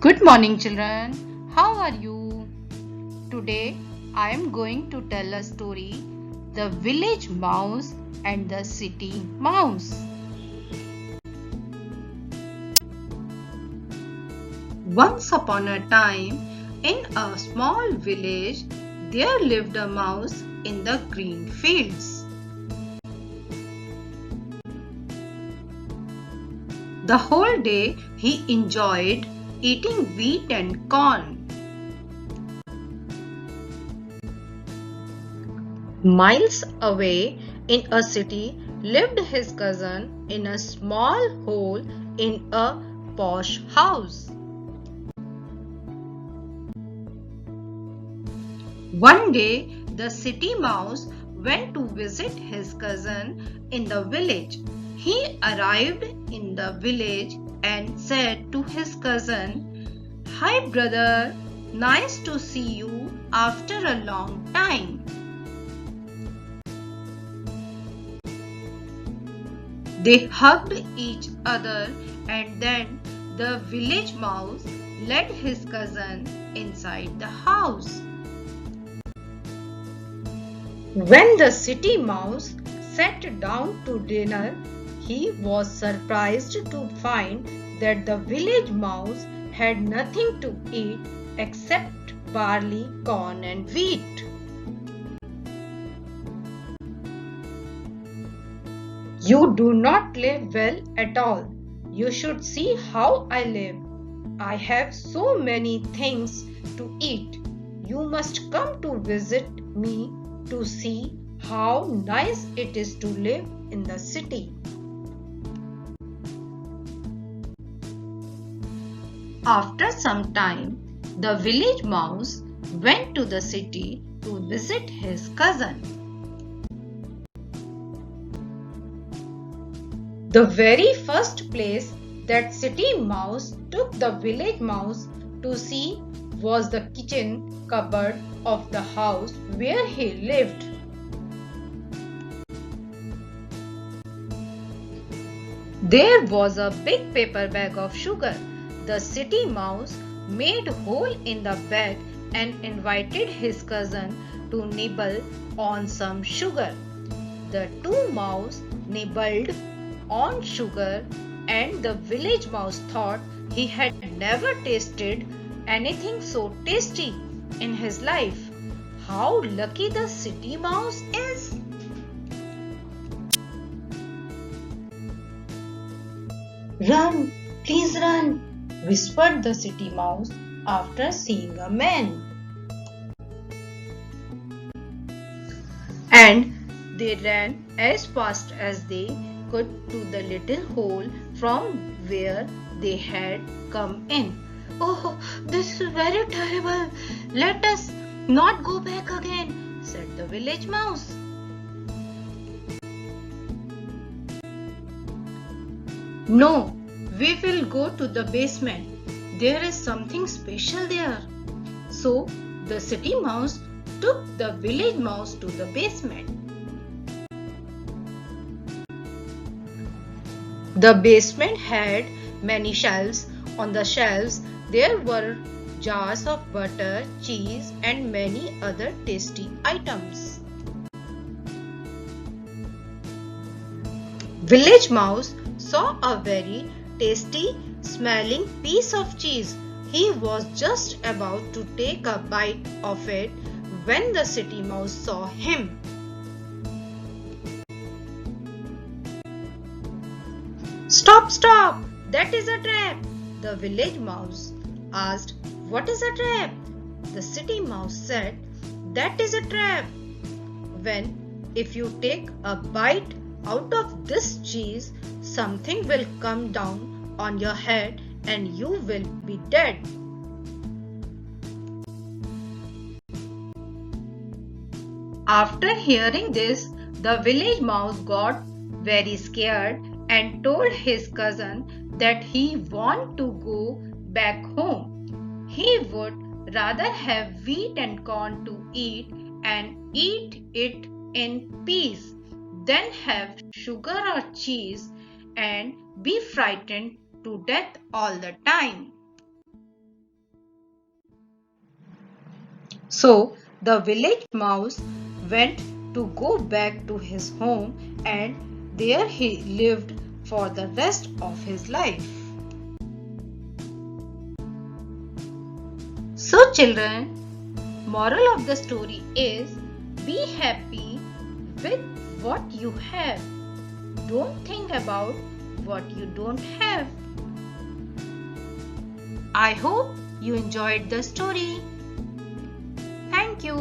Good morning, children. How are you? Today I am going to tell a story, The Village Mouse and the City Mouse. Once upon a time, in a small village, there lived a mouse in the green fields. The whole day he enjoyed eating wheat and corn. Miles away in a city lived his cousin in a small hole in a posh house. One day, the city mouse went to visit his cousin in the village. He arrived in the village and said to his cousin, "Hi, brother, nice to see you after a long time." They hugged each other and then the village mouse led his cousin inside the house. When the city mouse sat down to dinner, he was surprised to find that the village mouse had nothing to eat except barley, corn and wheat. "You do not live well at all. You should see how I live. I have so many things to eat. You must come to visit me to see how nice it is to live in the city." After some time, the village mouse went to the city to visit his cousin. The very first place that city mouse took the village mouse to see was the kitchen cupboard of the house where he lived. There was a big paper bag of sugar. The city mouse made hole in the bag and invited his cousin to nibble on some sugar. The two mouse nibbled on sugar and the village mouse thought he had never tasted anything so tasty in his life. How lucky the city mouse is! "Run, please run," whispered the city mouse after seeing a man. And they ran as fast as they could to the little hole from where they had come in. "Oh, this is very terrible. Let us not go back again," said the village mouse. "No, we will go to the basement. There is something special there." So the city mouse took the village mouse to the basement. The basement had many shelves. On the shelves there were jars of butter, cheese and many other tasty items. Village mouse saw a very tasty smelling piece of cheese. He was just about to take a bite of it when the city mouse saw him. "Stop, stop! That is a trap!" The village mouse asked. "What is a trap?" The city mouse said, "That is a trap. If you take a bite out of this cheese, something will come down on your head and you will be dead." After hearing this, the village mouse got very scared and told his cousin that he wanted to go back home. He would rather have wheat and corn to eat and eat it in peace than have sugar or cheese and be frightened to death all the time. So the village mouse went to go back to his home, and there he lived for the rest of his life. So children, moral of the story is be happy with what you have. Don't think about what you don't have. I hope you enjoyed the story. Thank you.